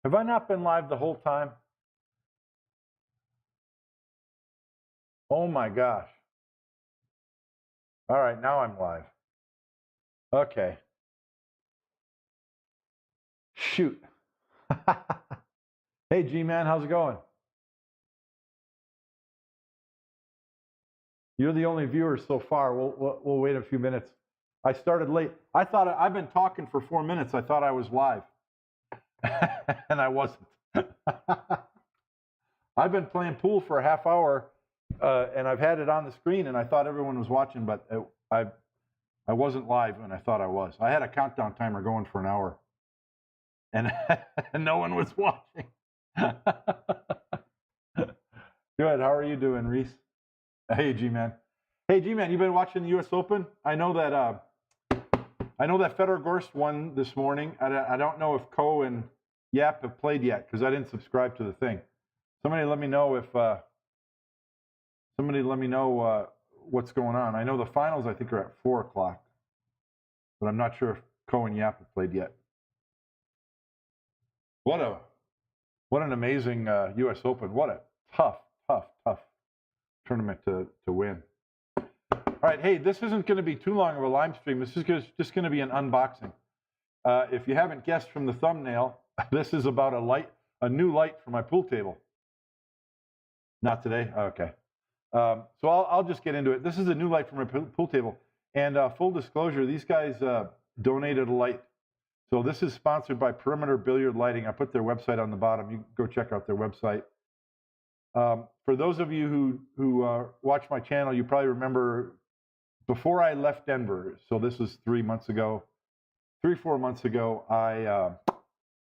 Have I not been live the whole time? Oh my gosh. All right, now I'm live. Okay. Shoot. Hey, G-Man, how's it going? You're the only viewer so far. We'll wait a few minutes. I started late. I thought I've been talking for 4 minutes. I thought I was live, and I wasn't. I've been playing pool for a half hour, and I've had it on the screen, and I thought everyone was watching, but I wasn't live, and I thought I was. I had a countdown timer going for an hour, and no one was watching. Good. How are you doing, Reese? Hey, G-Man. Hey, G-Man, you been watching the U.S. Open? I know that Federer Gorst won this morning. I don't know if Ko and Yap have played yet because I didn't subscribe to the thing. Somebody let me know if what's going on. I know the finals I think are at 4 o'clock, but I'm not sure if Ko and Yap have played yet. What an amazing U.S. Open. What a tough tournament to win. All right, hey, this isn't going to be too long of a live stream. This is just going to be an unboxing. If you haven't guessed from the thumbnail, this is about a new light for my pool table. Not today? Okay. So I'll just get into it. This is a new light for my pool table. And full disclosure, these guys donated a light. So this is sponsored by Perimeter Billiard Lighting. I put their website on the bottom. You can go check out their website. For those of you who watch my channel, you probably remember before I left Denver, so this is 3 months ago, 4 months ago,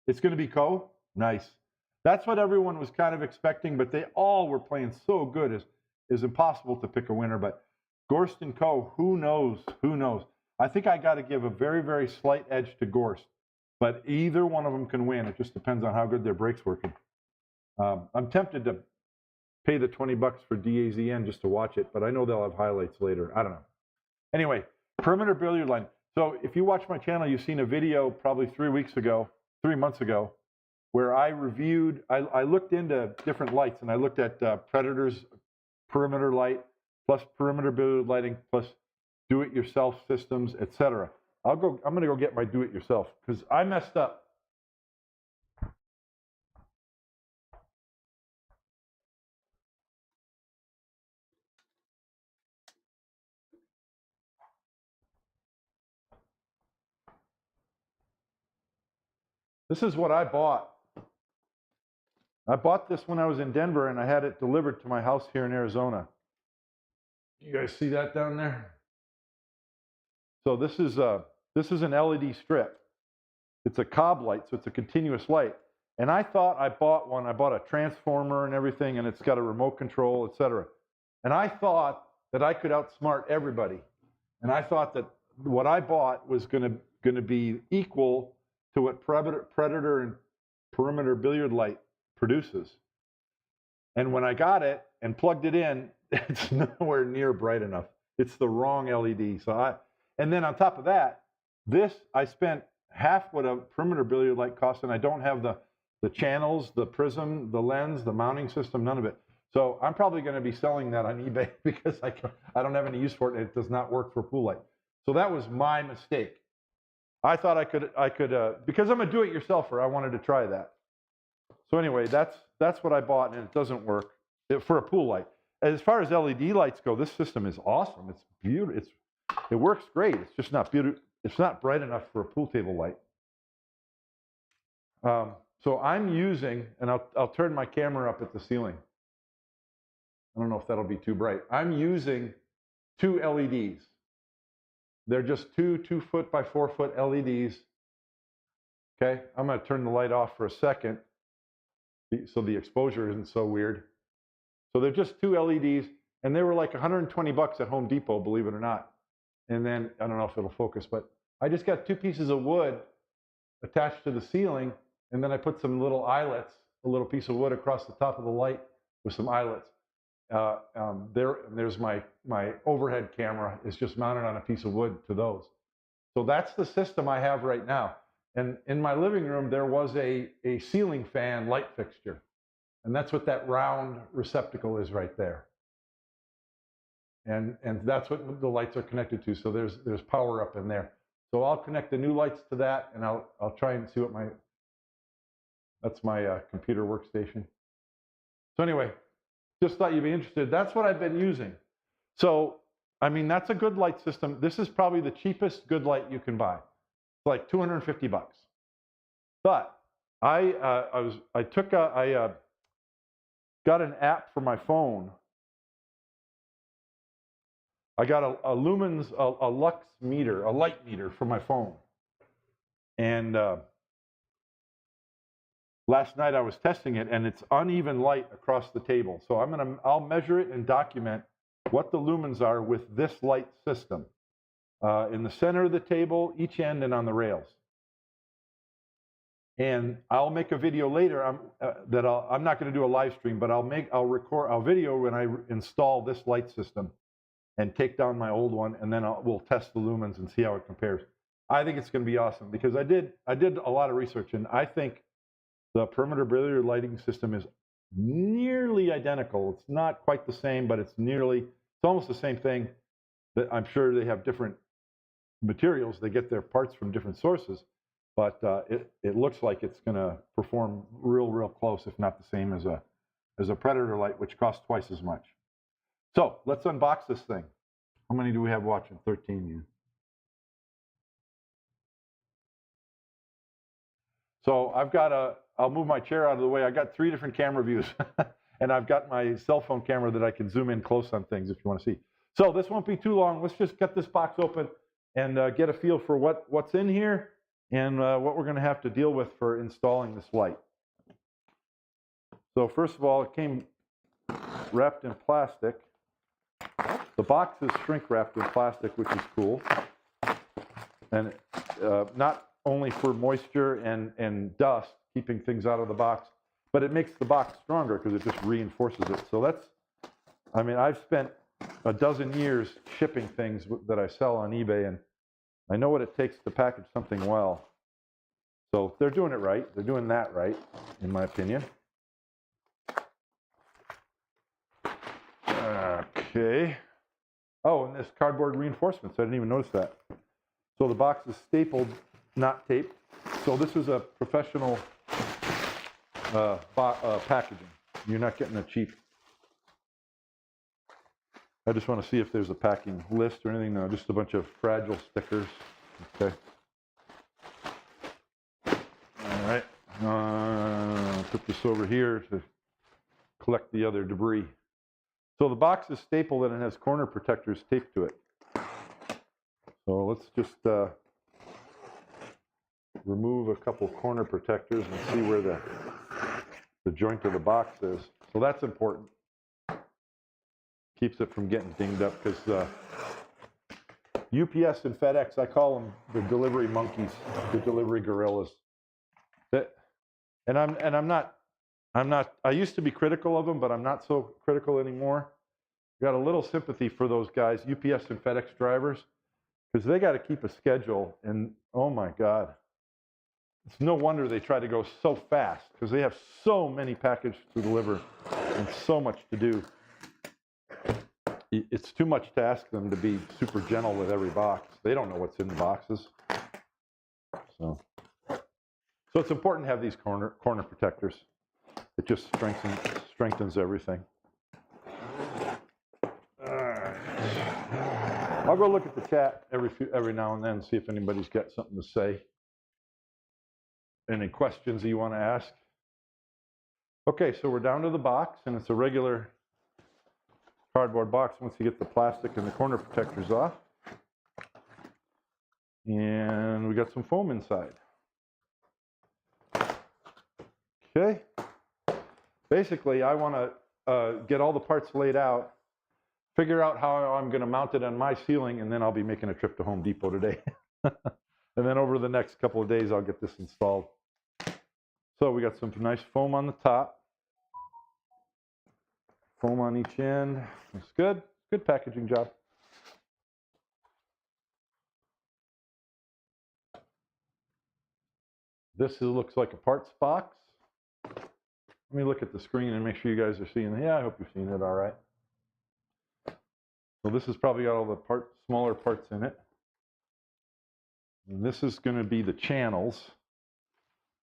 it's going to be Ko. Nice. That's what everyone was kind of expecting, but they all were playing so good. It's impossible to pick a winner, but Gorst and Ko, who knows? Who knows? I think I got to give a very, very slight edge to Gorst, but either one of them can win. It just depends on how good their break's working. I'm tempted to pay the $20 for DAZN just to watch it, but I know they'll have highlights later. I don't know. Anyway, Perimeter Billiard Line. So if you watch my channel, you've seen a video probably 3 months ago, where I reviewed, I looked into different lights, and I looked at Predator's perimeter light, plus perimeter billiard lighting, plus do-it-yourself systems, etc. I'm going to go get my do-it-yourself, because I messed up. This is what I bought. I bought this when I was in Denver, and I had it delivered to my house here in Arizona. You guys see that down there? So this is an LED strip. It's a cob light, so it's a continuous light. And I thought I bought one. I bought a transformer and everything, and it's got a remote control, etc. And I thought that I could outsmart everybody. And I thought that what I bought was going to be equal to what Predator and Perimeter Billiard Light produces. And when I got it and plugged it in, it's nowhere near bright enough. It's the wrong LED. And then on top of that, I spent half what a Perimeter Billiard Light costs, and I don't have the channels, the prism, the lens, the mounting system, none of it. So I'm probably going to be selling that on eBay because I don't have any use for it, and it does not work for pool light. So that was my mistake. I thought I could because I'm a do-it-yourselfer, I wanted to try that. So anyway, that's what I bought, and it doesn't work for a pool light. As far as LED lights go, this system is awesome. It's beautiful. It works great. It's just not beautiful. It's not bright enough for a pool table light. So I'm using, and I'll turn my camera up at the ceiling. I don't know if that'll be too bright. I'm using 2 LEDs. They're just 2 2-foot by 4-foot LEDs. Okay, I'm going to turn the light off for a second so the exposure isn't so weird. So they're just 2 LEDs, and they were like $120 at Home Depot, believe it or not. And then, I don't know if it'll focus, but I just got 2 pieces of wood attached to the ceiling, and then I put some little eyelets, a little piece of wood across the top of the light with some eyelets. There's my overhead camera is just mounted on a piece of wood to those. So that's the system I have right now. And in my living room, there was a ceiling fan light fixture. And that's what that round receptacle is right there. And that's what the lights are connected to. So there's power up in there. So I'll connect the new lights to that, and I'll try and see what that's my computer workstation. So anyway, just thought you'd be interested. That's what I've been using. So, I mean, that's a good light system. This is probably the cheapest good light you can buy. It's like 250 bucks. But I got an app for my phone. I got a lumens, a lux meter, a light meter for my phone. And last night I was testing it, and it's uneven light across the table. So I'll measure it and document what the lumens are with this light system in the center of the table, each end, and on the rails. And I'll make a video later I'm not going to do a live stream, but I'll video when I install this light system and take down my old one, and then we'll test the lumens and see how it compares. I think it's going to be awesome because I did a lot of research, and I think the perimeter billiard lighting system is nearly identical. It's not quite the same, but it's almost the same thing. That I'm sure they have different materials. They get their parts from different sources, but it looks like it's going to perform real close, if not the same as a Predator light, which costs twice as much. So let's unbox this thing. How many do we have watching? 13. Yeah. So I'll move my chair out of the way. I got 3 different camera views, and I've got my cell phone camera that I can zoom in close on things if you want to see. So this won't be too long. Let's just get this box open and get a feel for what's in here and what we're going to have to deal with for installing this light. So first of all, it came wrapped in plastic. The box is shrink wrapped in plastic, which is cool, and not only for moisture and dust, keeping things out of the box, but it makes the box stronger because it just reinforces it. So I've spent a dozen years shipping things that I sell on eBay, and I know what it takes to package something well. So they're doing it right. They're doing that right, in my opinion. Okay. Oh, and this cardboard reinforcements. I didn't even notice that. So the box is stapled, not taped. So this is a professional packaging. You're not getting a cheap. I just want to see if there's a packing list or anything. No, just a bunch of fragile stickers. Okay. All right. Put this over here to collect the other debris. So the box is stapled and it has corner protectors taped to it. So let's just remove a couple corner protectors and see where the joint of the box is. So that's important. Keeps it from getting dinged up because UPS and FedEx, I call them the delivery monkeys, the delivery gorillas. I used to be critical of them, but I'm not so critical anymore. Got a little sympathy for those guys, UPS and FedEx drivers, because they got to keep a schedule, and oh my God. It's no wonder they try to go so fast, because they have so many packages to deliver and so much to do. It's too much to ask them to be super gentle with every box. They don't know what's in the boxes. So it's important to have these corner protectors. It just strengthens everything. All right. I'll go look at the chat every now and then and see if anybody's got something to say. Any questions that you want to ask? Okay, so we're down to the box, and it's a regular cardboard box once you get the plastic and the corner protectors off. And we got some foam inside. Okay. Basically, I want to get all the parts laid out, figure out how I'm going to mount it on my ceiling, and then I'll be making a trip to Home Depot today. And then over the next couple of days, I'll get this installed. So we got some nice foam on the top. Foam on each end. Looks good. Good packaging job. This looks like a parts box. Let me look at the screen and make sure you guys are seeing it. Yeah, I hope you're seeing it all right. So this has probably got all the smaller parts in it. And this is going to be the channels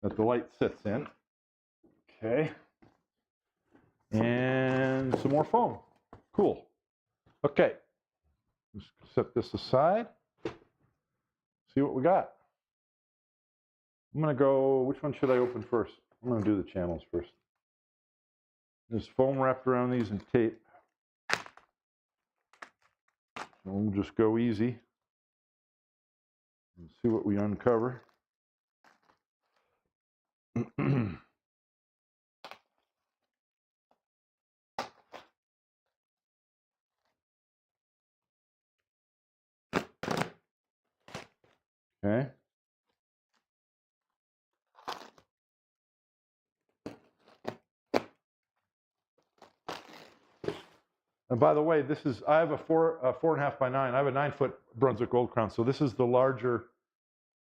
that the light sits in. Okay. And some more foam. Cool. Okay. Just set this aside. See what we got. I'm going to go, which one should I open first? I'm going to do the channels first. There's foam wrapped around these and tape. We'll just go easy and see what we uncover. Okay. And by the way, this is, I have a 4.5 by 9. I have a 9-foot Brunswick Gold Crown. So this is the larger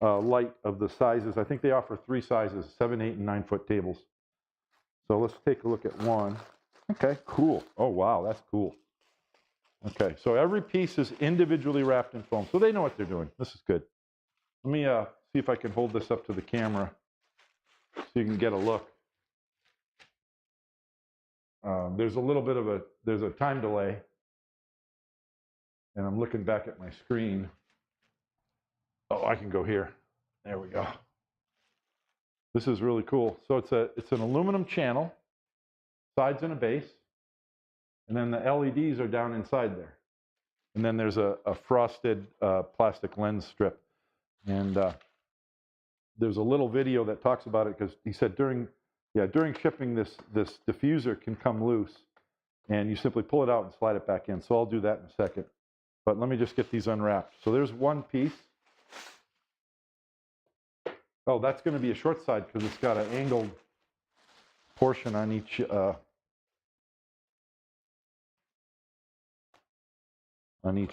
light of the sizes. I think they offer 3 sizes, 7, 8, and 9-foot tables. So let's take a look at one. Okay, cool. Oh, wow, that's cool. Okay, so every piece is individually wrapped in foam. So they know what they're doing. This is good. Let me see if I can hold this up to the camera so you can get a look. There's a little bit of a time delay. And I'm looking back at my screen. Oh, I can go here. There we go. This is really cool. So it's an aluminum channel, sides and a base, and then the LEDs are down inside there. And then there's a frosted plastic lens strip. And there's a little video that talks about it because he said during shipping this diffuser can come loose, and you simply pull it out and slide it back in. So I'll do that in a second. But let me just get these unwrapped. So there's one piece. Oh, that's going to be a short side because it's got an angled portion on each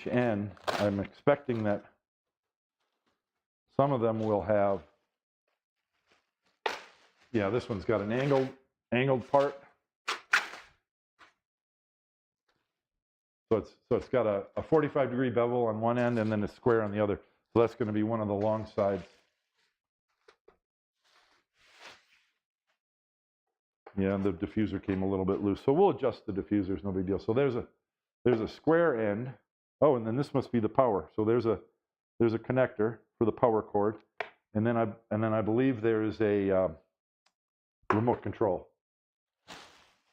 end. I'm expecting that some of them will have, yeah, this one's got an angled part. So it's got a 45-degree bevel on one end and then a square on the other. So that's going to be one of the long sides. Yeah, the diffuser came a little bit loose. So we'll adjust the diffusers, no big deal. So there's a square end. Oh, and then this must be the power. So there's a connector for the power cord. And then I believe there is a remote control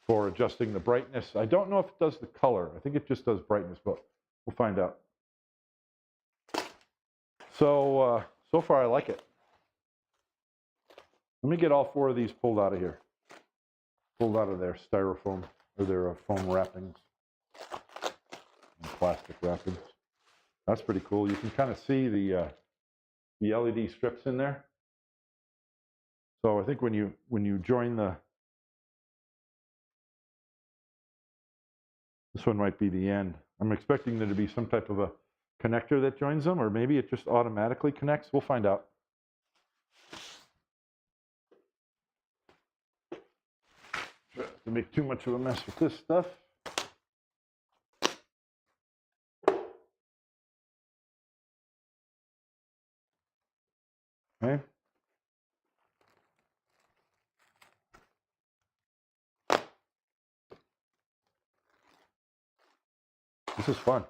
for adjusting the brightness. I don't know if it does the color. I think it just does brightness, but we'll find out. So so far I like it. Let me get all 4 of these pulled out of here. Pulled out of their styrofoam or their foam wrappings and plastic wrappings. That's pretty cool. You can kind of see the LED strips in there. So I think when you join this one might be the end. I'm expecting there to be some type of a connector that joins them, or maybe it just automatically connects. We'll find out. To make too much of a mess with this stuff. Okay. This is fun.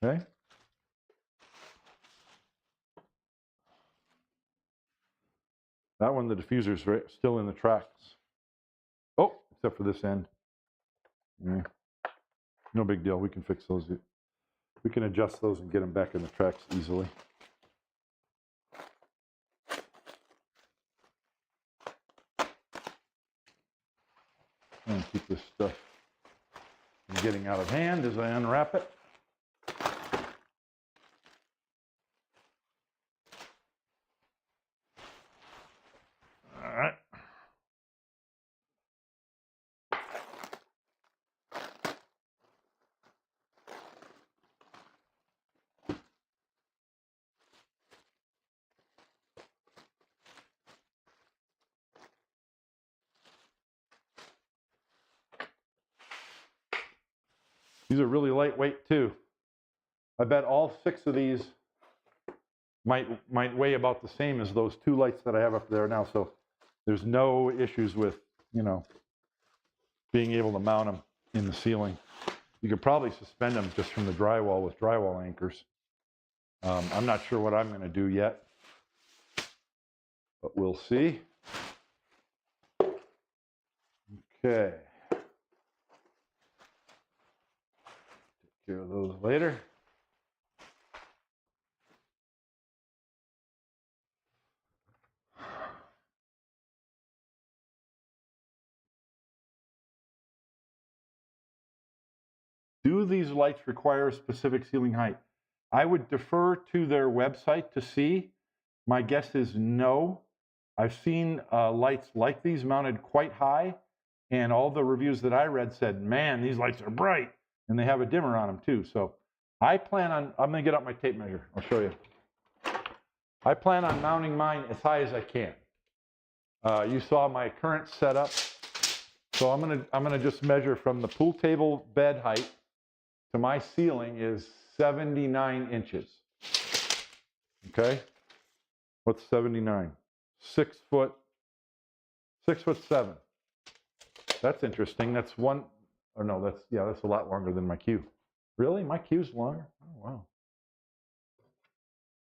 Okay. That one, the diffuser's still in the tracks. Oh, except for this end. Yeah. No big deal. We can fix those. We can adjust those and get them back in the tracks easily. And keep this stuff from getting out of hand as I unwrap it. All right. These are really lightweight too. I bet all 6 of these might weigh about the same as those 2 lights that I have up there now. So there's no issues with, you know, being able to mount them in the ceiling. You could probably suspend them just from the drywall with drywall anchors. I'm not sure what I'm going to do yet, but we'll see. Okay. Take care of those later. Do these lights require a specific ceiling height? I would defer to their website to see. My guess is no. I've seen lights like these mounted quite high, and all the reviews that I read said, man, these lights are bright, and they have a dimmer on them too. So I plan on, I'm going to get out my tape measure. I'll show you. I plan on mounting mine as high as I can. You saw my current setup. So I'm gonna just measure from the pool table bed height to my ceiling is 79 inches. Okay? What's 79? 6 foot 7. That's interesting. That's one, or no, that's a lot longer than my cue. Really? My cue's longer? Oh, wow.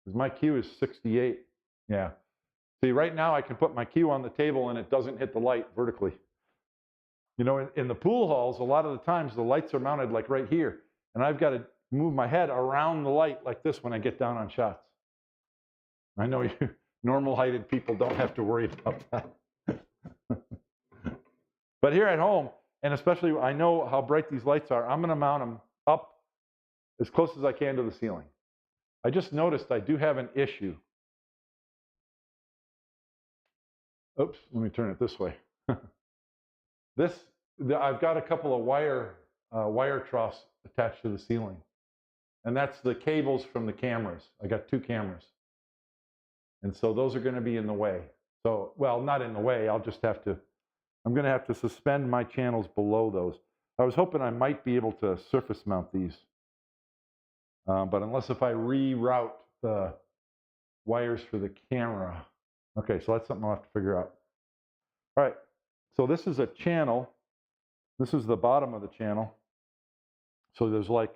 Because my cue is 68. Yeah. See, right now I can put my cue on the table and it doesn't hit the light vertically. You know, in the pool halls, a lot of the times the lights are mounted like right here. And I've got to move my head around the light like this when I get down on shots. I know you normal-heighted people don't have to worry about that. But here at home, and especially I know how bright these lights are, I'm going to mount them up as close as I can to the ceiling. I just noticed I do have an issue. Oops, let me turn it this way. I've got a couple of wire troughs attached to the ceiling. And that's the cables from the cameras. I got 2 cameras. And so those are going to be in the way. So, well, not in the way. I'm going to have to suspend my channels below those. I was hoping I might be able to surface mount these. But unless if I reroute the wires for the camera. Okay, so that's something I'll have to figure out. All right, so this is a channel. This is the bottom of the channel. So there's like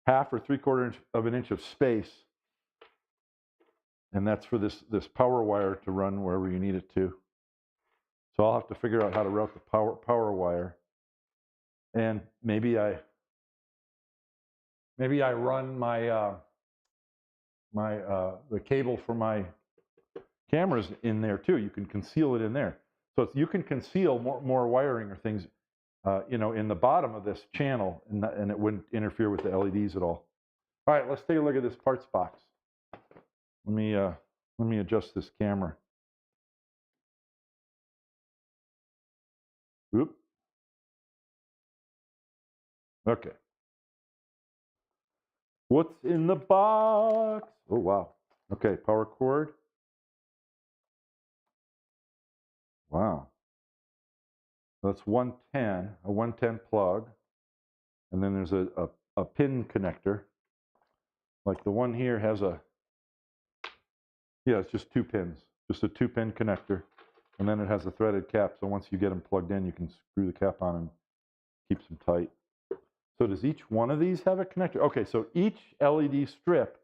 1/2 or 3/4 of an inch of space. And that's for this power wire to run wherever you need it to. So I'll have to figure out how to route the power wire. And maybe I run my the cable for my cameras in there too. You can conceal it in there. So you can conceal more wiring or things, you know, in the bottom of this channel, and it wouldn't interfere with the LEDs at all. All right, let's take a look at this parts box. Let me adjust this camera. Oop. Okay. What's in the box? Oh, wow. Okay, power cord. Wow. That's 110, a 110 plug. And then there's a pin connector. Like the one here has yeah, it's just 2 pins. Just a 2-pin connector. And then it has a threaded cap, so once you get them plugged in, you can screw the cap on and keeps them tight. So does each one of these have a connector? Okay, so each LED strip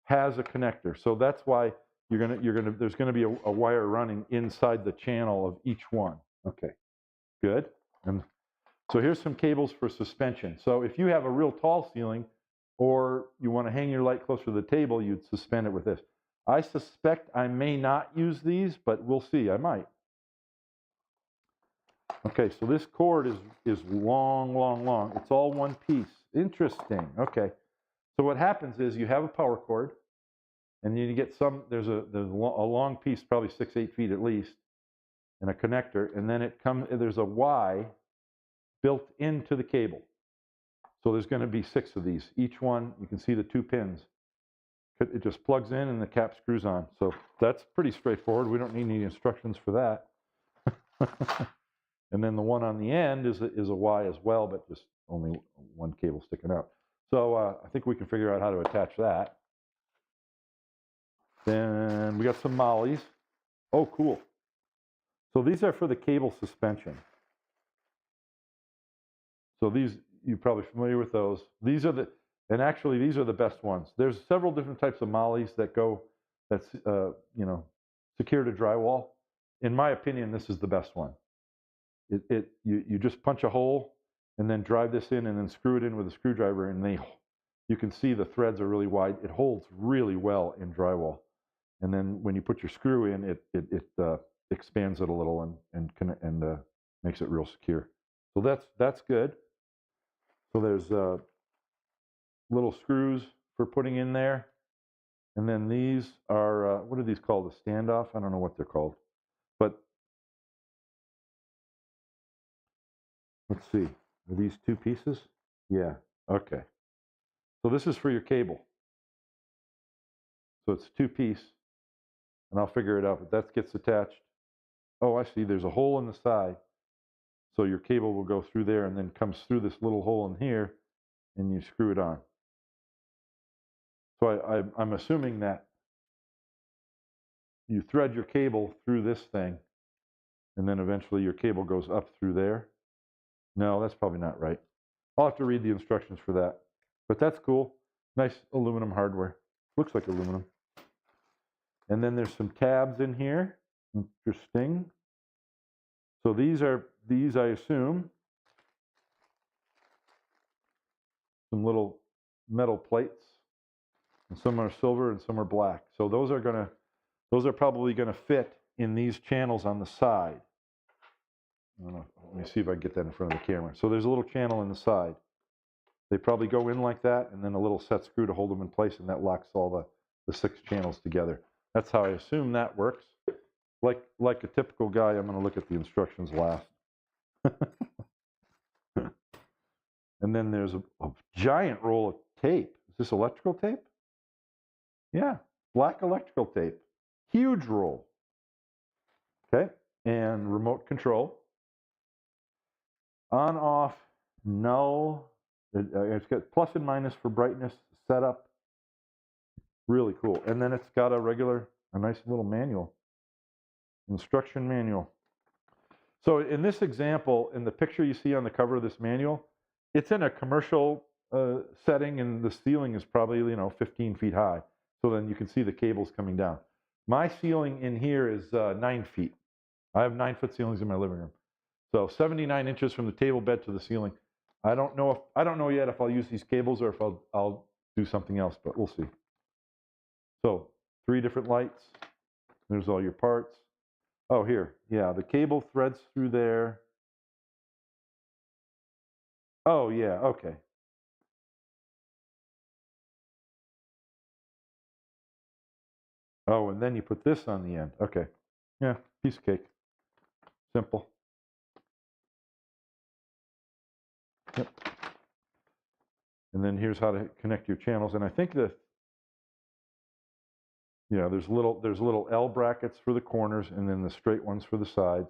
has a connector. So that's why there's gonna be a wire running inside the channel of each one. Okay, good. And so here's some cables for suspension. So if you have a real tall ceiling, or you want to hang your light closer to the table, you'd suspend it with this. I suspect I may not use these, but we'll see. I might. Okay, so this cord is long, long, long. It's all one piece. Interesting. Okay. So what happens is you have a power cord, and you get there's a long piece, probably 6-8 feet at least, and a connector, and then there's a Y built into the cable. So there's going to be 6 of these. Each one, you can see the 2 pins. It just plugs in and the cap screws on. So that's pretty straightforward. We don't need any instructions for that. And then the one on the end is a Y as well, but just only one cable sticking out. So I think we can figure out how to attach that. Then we got some mollies. Oh, cool. So these are for the cable suspension. So these, you're probably familiar with those. These are the, and actually these are the best ones. There's several different types of mollies that go, that's, you know, secure to drywall. In my opinion, this is the best one. You just punch a hole and then drive this in and then screw it in with a screwdriver, and you can see the threads are really wide. It holds really well in drywall. And then when you put your screw in, it expands it a little and makes it real secure. So that's good. So there's little screws for putting in there. And then these are, what are these called? A standoff? I don't know what they're called. But let's see. Are these two pieces? Yeah. Okay. So this is for your cable. So it's two-piece. And I'll figure it out, but that gets attached. Oh, I see. There's a hole in the side. So your cable will go through there and then comes through this little hole in here, and you screw it on. So I'm assuming that you thread your cable through this thing, and then eventually your cable goes up through there. No, that's probably not right. I'll have to read the instructions for that. But that's cool. Nice aluminum hardware. Looks like aluminum. And then there's some tabs in here. Interesting. So these I assume, some little metal plates. And some are silver and some are black. So those are probably gonna fit in these channels on the side. I don't know, let me see if I can get that in front of the camera. So there's a little channel in the side. They probably go in like that, and then a little set screw to hold them in place, and that locks all the 6 channels together. That's how I assume that works. Like a typical guy, I'm going to look at the instructions last. And then there's a giant roll of tape. Is this electrical tape? Yeah, black electrical tape. Huge roll. Okay, and remote control. On, off, null. It's got plus and minus for brightness, setup. Really cool. And then it's got a nice little manual. Instruction manual. So in this example, in the picture you see on the cover of this manual, it's in a commercial setting, and the ceiling is probably 15 feet high. So then you can see the cables coming down. My ceiling in here is 9 feet. I have 9-foot ceilings in my living room. So 79 inches from the table bed to the ceiling. I don't know yet if I'll use these cables or if I'll do something else, but we'll see. So 3 different lights. There's all your parts. Oh, here. Yeah, the cable threads through there. Oh, yeah, okay. Oh, and then you put this on the end. Okay. Yeah, piece of cake. Simple. Yep. And then here's how to connect your channels. And I think that, yeah, there's little L brackets for the corners, and then the straight ones for the sides.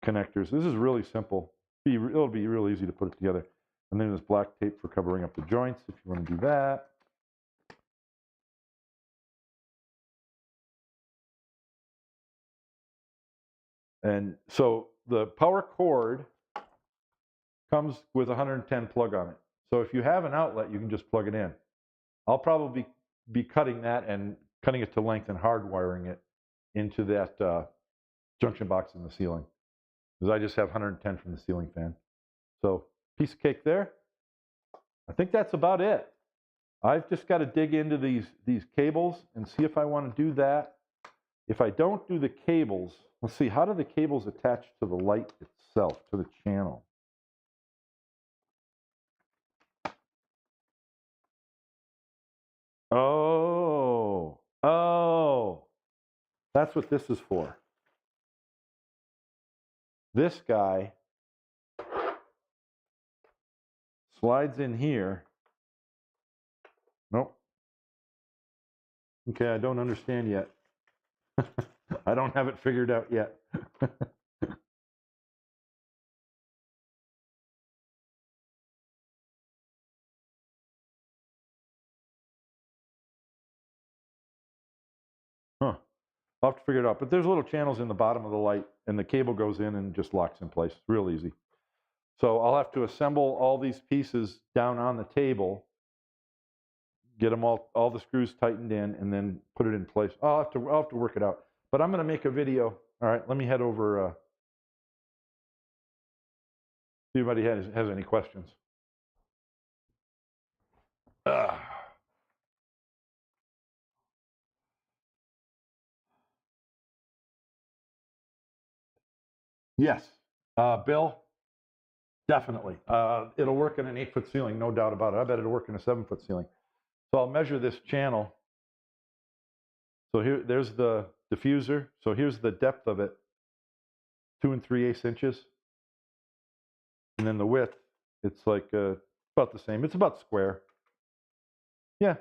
Connectors. This is really simple. It'll be real easy to put it together. And then there's black tape for covering up the joints if you want to do that. And so the power cord comes with a 110 plug on it. So if you have an outlet, you can just plug it in. I'll probably be cutting that and cutting it to length and hardwiring it into that junction box in the ceiling, because I just have 110 from the ceiling fan. So piece of cake there. I think that's about it. I've just got to dig into these cables and see if I want to do that. If I don't do the cables, let's see, how do the cables attach to the light itself, to the channel? Oh, that's what this is for. This guy slides in here. Nope. Okay, I don't understand yet. I don't have it figured out yet. I'll have to figure it out. But there's little channels in the bottom of the light, and the cable goes in and just locks in place. It's real easy. So I'll have to assemble all these pieces down on the table, get them all the screws tightened in, and then put it in place. I'll have to work it out. But I'm going to make a video. All right, let me head over. See if anybody has any questions. Yes, Bill, definitely. It'll work in an 8-foot ceiling, no doubt about it. I bet it'll work in a 7-foot ceiling. So I'll measure this channel. So there's the diffuser. So here's the depth of it, 2 3/8 inches. And then the width, it's like about the same. It's about square. Yeah,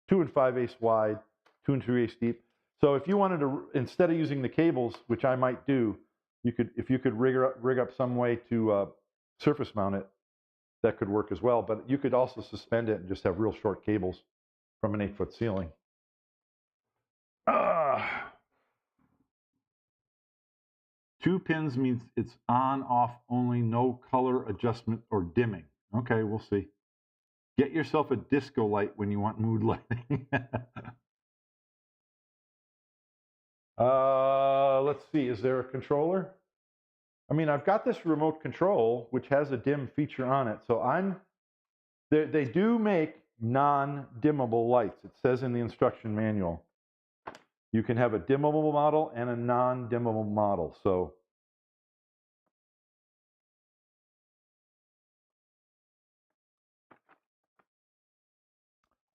2 5/8 wide, 2 3/8 deep. So if you wanted to, instead of using the cables, which I might do, if you could rig up some way to surface mount it, that could work as well. But you could also suspend it and just have real short cables from an 8-foot ceiling. 2 pins means it's on, off only, no color adjustment or dimming. Okay, we'll see. Get yourself a disco light when you want mood lighting. Let's see, is there a controller? I mean, I've got this remote control, which has a dim feature on it. So they do make non-dimmable lights. It says in the instruction manual. You can have a dimmable model and a non-dimmable model. So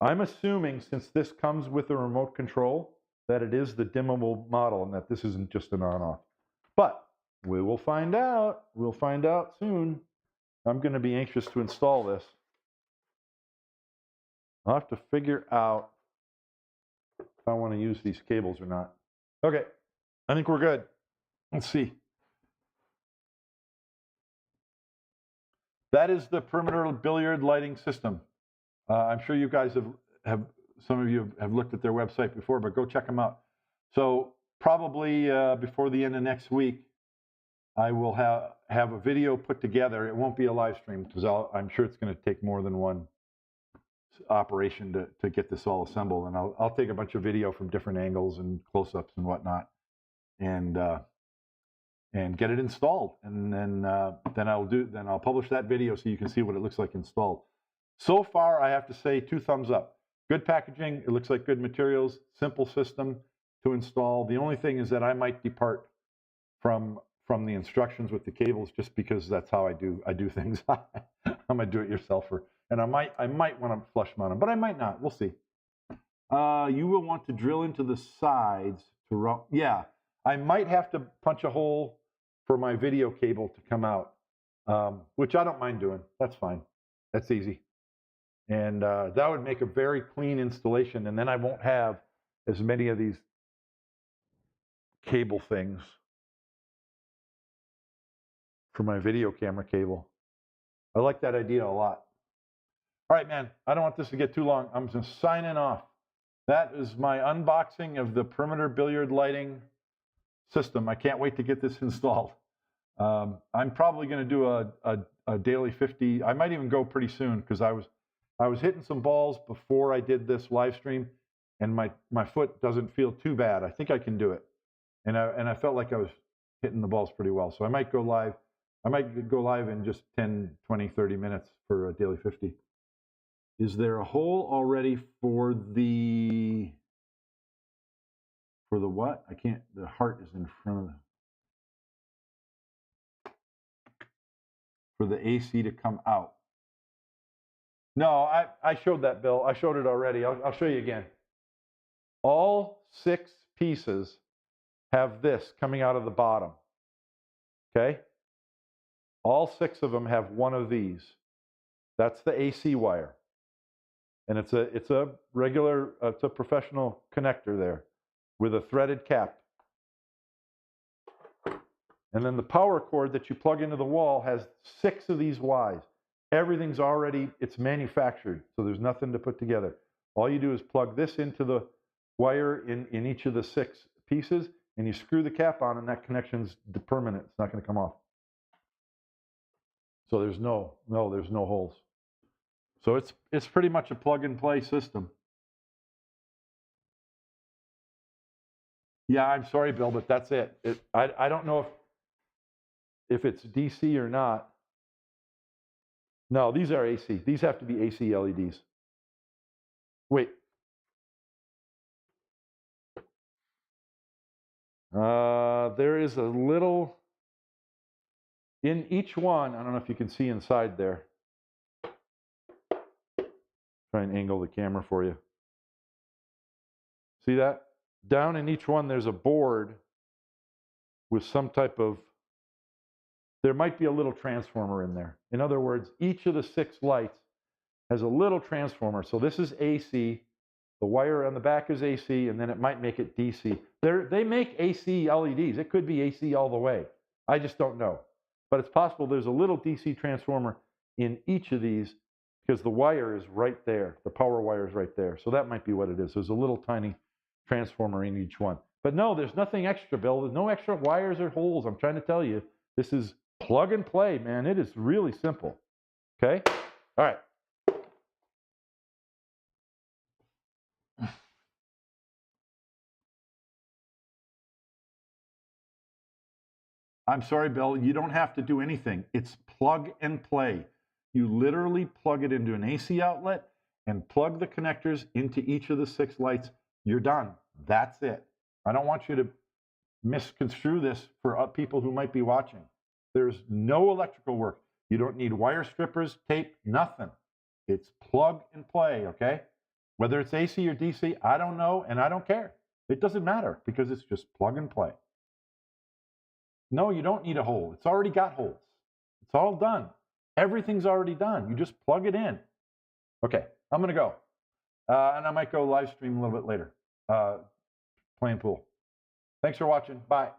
I'm assuming, since this comes with a remote control, that it is the dimmable model and that this isn't just an on-off. But we will find out. We'll find out soon. I'm going to be anxious to install this. I'll have to figure out if I want to use these cables or not. Okay, I think we're good. Let's see. That is the perimeter billiard lighting system. I'm sure you guys have some of you have looked at their website before, but go check them out. So probably before the end of next week, I will have a video put together. It won't be a live stream because I'm sure it's going to take more than one operation to get this all assembled. And I'll take a bunch of video from different angles and close-ups and whatnot, and get it installed. And then I'll publish that video so you can see what it looks like installed. So far, I have to say 2 thumbs up. Good packaging. It looks like good materials. Simple system to install. The only thing is that I might depart from the instructions with the cables, just because that's how I do things. I'm a do-it-yourselfer, and I might want to flush mount them, but I might not. We'll see. You will want to drill into the sides to run. Yeah, I might have to punch a hole for my video cable to come out, which I don't mind doing. That's fine. That's easy. And that would make a very clean installation, and then I won't have as many of these cable things for my video camera cable. I like that idea a lot. All right, man, I don't want this to get too long. I'm just signing off. That is my unboxing of the perimeter billiard lighting system. I can't wait to get this installed. I'm probably going to do a daily 50. I might even go pretty soon, because I was hitting some balls before I did this live stream, and my foot doesn't feel too bad. I think I can do it. And I felt like I was hitting the balls pretty well. So I might go live. I might go live in just 10, 20, 30 minutes for a daily 50. Is there a hole already for the what? I can't, the heart is in front of the, for the AC to come out. No, I showed that, Bill. I showed it already. I'll show you again. All 6 pieces have this coming out of the bottom. Okay? All 6 of them have one of these. That's the AC wire. And it's a regular, it's a professional connector there with a threaded cap. And then the power cord that you plug into the wall has 6 of these Ys. Everything's already, it's manufactured, so there's nothing to put together. All you do is plug this into the wire in each of the 6 pieces, and you screw the cap on, and that connection's permanent. It's not going to come off. So there's no holes. So it's pretty much a plug-and-play system. Yeah, I'm sorry, Bill, but that's it. I don't know if it's DC or not. No, these are AC. These have to be AC LEDs. Wait. There is a little in each one. I don't know if you can see inside there. Try and angle the camera for you. See that? Down in each one, there's a board with some type of, there might be a little transformer in there. In other words, each of the 6 lights has a little transformer. So this is AC. The wire on the back is AC, and then it might make it DC. They make AC LEDs. It could be AC all the way. I just don't know. But it's possible there's a little DC transformer in each of these because the wire is right there. The power wire is right there. So that might be what it is. There's a little tiny transformer in each one. But no, there's nothing extra, Bill. There's no extra wires or holes. I'm trying to tell you, this is plug and play, man. It is really simple. Okay? All right. I'm sorry, Bill, you don't have to do anything. It's plug and play. You literally plug it into an AC outlet and plug the connectors into each of the 6 lights. You're done. That's it. I don't want you to misconstrue this for people who might be watching. There's no electrical work. You don't need wire strippers, tape, nothing. It's plug and play, okay? Whether it's AC or DC, I don't know, and I don't care. It doesn't matter because it's just plug and play. No, you don't need a hole. It's already got holes. It's all done. Everything's already done. You just plug it in. Okay, I'm going to go. And I might go live stream a little bit later, playing pool. Thanks for watching. Bye.